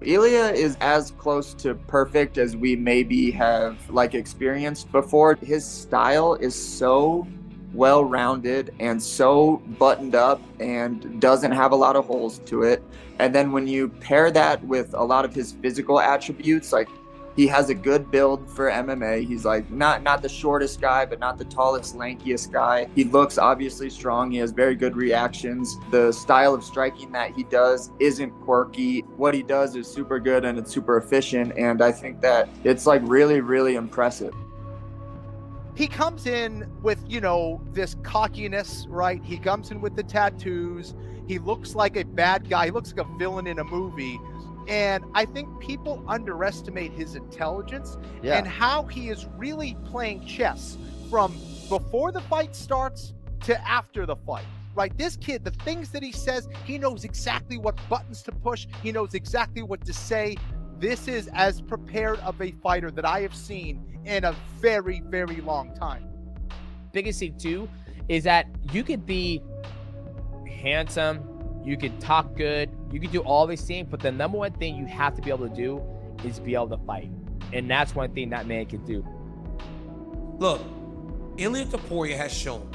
Ilia is as close to perfect as we maybe have experienced before. His style is so well-rounded and so buttoned up and doesn't have a lot of holes to it. And then when you pair that with a lot of his physical attributes, like he has a good build for MMA. He's like not the shortest guy, but not the tallest, lankiest guy. He looks obviously strong. He has very good reactions. The style of striking that he does isn't quirky. What he does is super good and it's super efficient. And I think that it's really, really impressive. He comes in with, this cockiness, right? He comes in with the tattoos. He looks like a bad guy. He looks like a villain in a movie. And I think people underestimate his intelligence and how he is really playing chess from before the fight starts to after the fight, right? This kid, the things that he says, he knows exactly what buttons to push. He knows exactly what to say. This is as prepared of a fighter that I have seen in a very, very long time. Biggest thing too is that you could be handsome, you could talk good, you could do all these things, but the number one thing you have to be able to do is be able to fight. And that's one thing that man can do. Look, Ilia Topuria has shown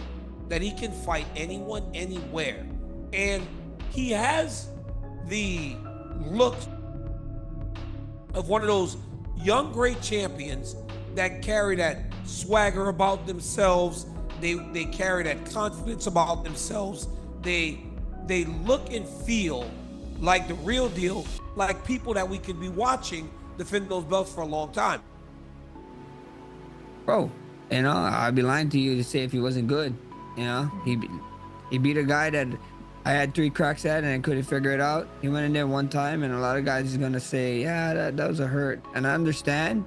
that he can fight anyone, anywhere. And he has the look of one of those young, great champions that carry that swagger about themselves. They carry that confidence about themselves. They look and feel like the real deal, like people that we could be watching defend those belts for a long time. Bro, I'd be lying to you to say if he wasn't good. He beat a guy that I had 3 cracks at and I couldn't figure it out. He went in there one time, and a lot of guys are gonna say, yeah, that was a hurt. And I understand,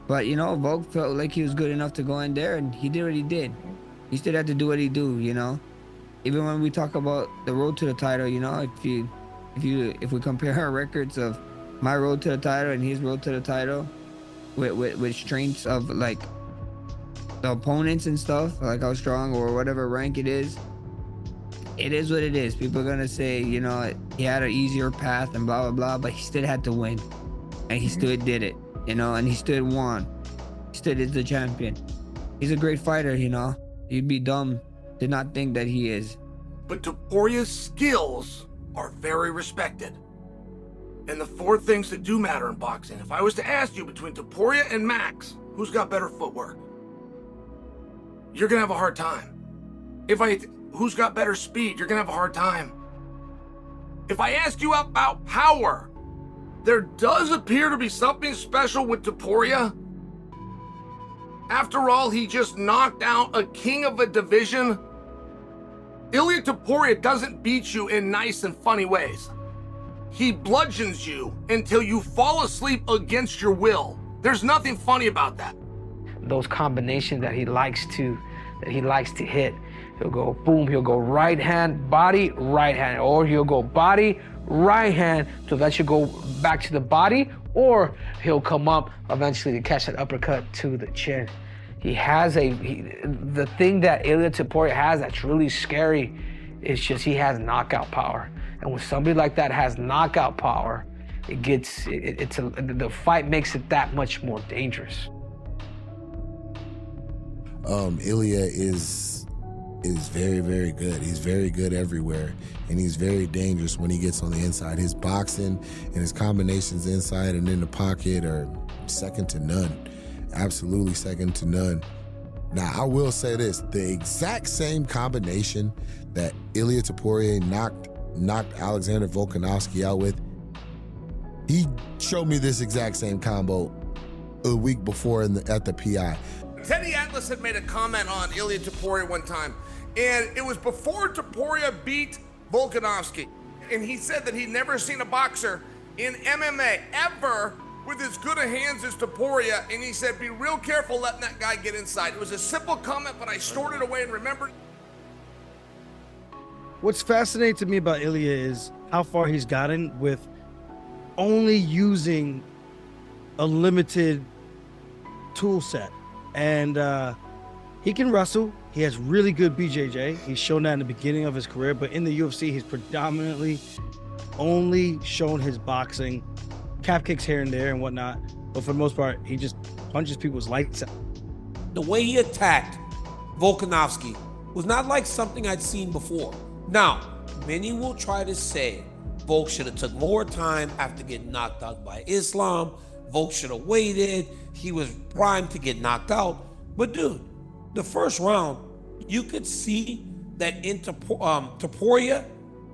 but Volk felt like he was good enough to go in there, and he did what he did. He still had to do what he do, Even when we talk about the road to the title, if we compare our records of my road to the title and his road to the title with strengths of like the opponents and stuff, like how strong or whatever rank it is what it is. People are gonna say, he had an easier path and blah blah blah, but he still had to win, and he still did it, and he still won. He still is the champion. He's a great fighter, You'd be dumb to not think that he is. But Topuria's skills are very respected. And the 4 things that do matter in boxing, if I was to ask you between Topuria and Max, who's got better footwork? You're gonna have a hard time. Who's got better speed? You're gonna have a hard time. If I ask you about power, there does appear to be something special with Topuria. After all, he just knocked out a king of a division. Ilia Topuria doesn't beat you in nice and funny ways. He bludgeons you until you fall asleep against your will. There's nothing funny about that. Those combinations that he likes to hit. He'll go boom, he'll go right hand, body, right hand, or he'll go body, right hand, so that should go back to the body, or he'll come up eventually to catch that uppercut to the chin. He has the thing that Ilia Topuria has that's really scary is just he has knockout power. And when somebody like that has knockout power, the fight makes it that much more dangerous. Ilia is very, very good. He's very good everywhere, and he's very dangerous when he gets on the inside. His boxing and his combinations inside and in the pocket are second to none. Absolutely second to none. Now, I will say this, the exact same combination that Ilia Topuria knocked Alexander Volkanovski out with, he showed me this exact same combo a week before at the PI. Teddy Atlas had made a comment on Ilia Topuria one time, and it was before Topuria beat Volkanovski. And he said that he'd never seen a boxer in MMA ever with as good a hands as Topuria, and he said, be real careful letting that guy get inside. It was a simple comment, but I stored it away and remembered. What's fascinating to me about Ilia is how far he's gotten with only using a limited tool set. And he can wrestle. He has really good BJJ. He's shown that in the beginning of his career, but in the UFC, he's predominantly only shown his boxing calf kicks here and there and whatnot, but for the most part, he just punches people's lights out. The way he attacked Volkanovski was not like something I'd seen before. Now, many will try to say Volk should have took more time after getting knocked out by Islam. Volk should have waited. He was primed to get knocked out. But dude, the first round, you could see that in Topuria,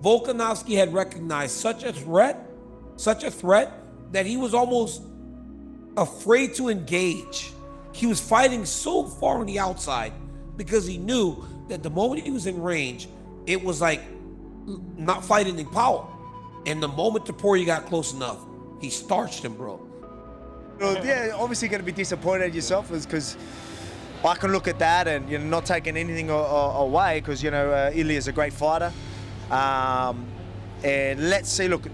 Volkanovski had recognized such a threat that he was almost afraid to engage. He was fighting so far on the outside because he knew that the moment he was in range, it was like not fighting in power. And the moment Topuria got close enough, he starched him, bro. Well, yeah, obviously going to be disappointed at yourself because I can look at that and not taking anything away because Ilia is a great fighter. And let's see because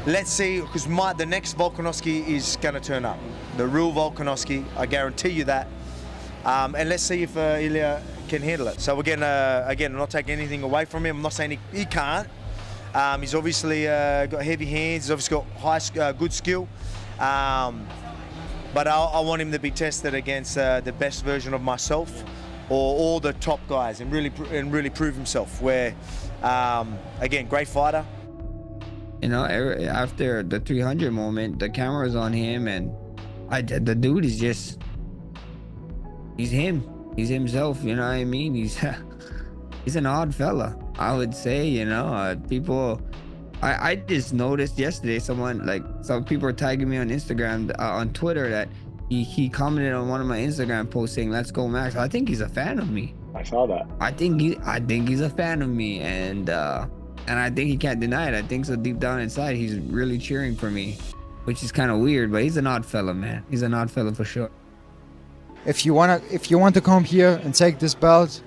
the next Volkanovski is going to turn up, the real Volkanovski. I guarantee you that. And let's see if Ilia can handle it. So again, I'm not taking anything away from him. I'm not saying he can't. He's obviously got heavy hands. He's obviously got good skill. But I want him to be tested against the best version of myself or all the top guys and really prove himself. Where, again, great fighter. After the 300 moment, the camera's on him, and the dude is just, he's him. He's himself. You know what I mean? He's an odd fella, I would say. People. I just noticed yesterday some people are tagging me on Instagram, on Twitter, that he commented on one of my Instagram posts saying, "Let's go, Max." I think he's a fan of me. I saw that. I think he's a fan of me, and I think he can't deny it. I think so deep down inside he's really cheering for me, which is kind of weird. But he's an odd fella, man. He's an odd fella for sure. If you want to come here and take this belt,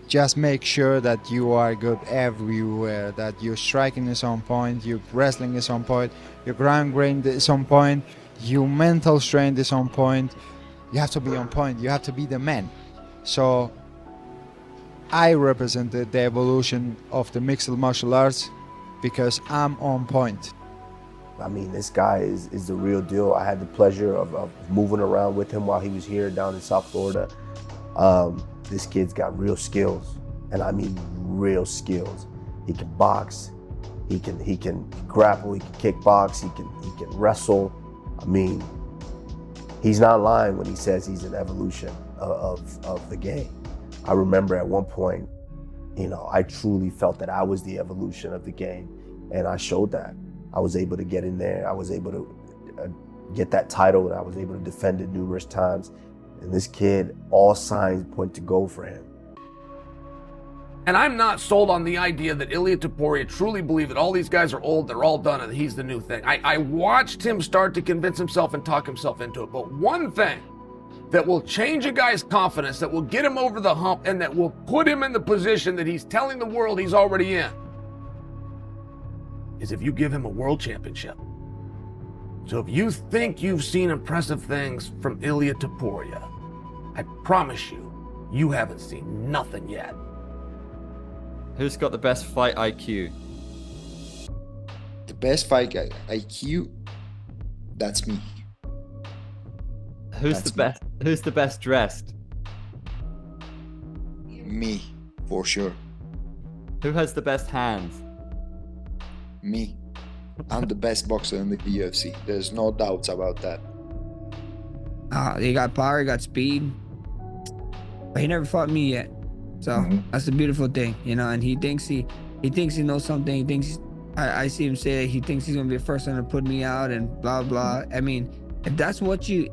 just make sure that you are good everywhere, that your striking is on point, your wrestling is on point, your ground game is on point, your mental strength is on point. You have to be on point. You have to be the man. So I represented the evolution of the mixed martial arts because I'm on point. I mean, this guy is the real deal. I had the pleasure of moving around with him while he was here down in South Florida. This kid's got real skills, and I mean real skills. He can box, he can grapple, he can kickbox, he can wrestle. I mean, he's not lying when he says he's an evolution of the game. I remember at one point, I truly felt that I was the evolution of the game, and I showed that. I was able to get in there, I was able to get that title, and I was able to defend it numerous times. And this kid, all signs point to go for him. And I'm not sold on the idea that Ilia Topuria truly believe that all these guys are old, they're all done, and he's the new thing. I watched him start to convince himself and talk himself into it. But one thing that will change a guy's confidence, that will get him over the hump, and that will put him in the position that he's telling the world he's already in, is if you give him a world championship. So if you think you've seen impressive things from Ilia Topuria, I promise you, you haven't seen nothing yet. Who's got the best fight IQ? The best fight IQ, that's me. Who's the best dressed? Me, for sure. Who has the best hands? Me. I'm the best boxer in the UFC. There's no doubts about that. He got power, he got speed, but he never fought me yet. So that's the beautiful thing, and he thinks he knows something. He thinks I see him say that he thinks he's gonna be the first one to put me out and blah blah. I mean, if that's what you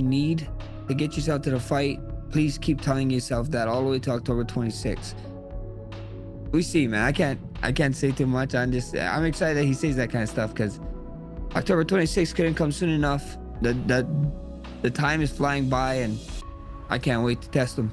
need to get yourself to the fight, please keep telling yourself that all the way to October 26th. We see, man. I can't say too much. I'm excited that he says that kind of stuff because October 26th couldn't come soon enough. The time is flying by, and I can't wait to test him.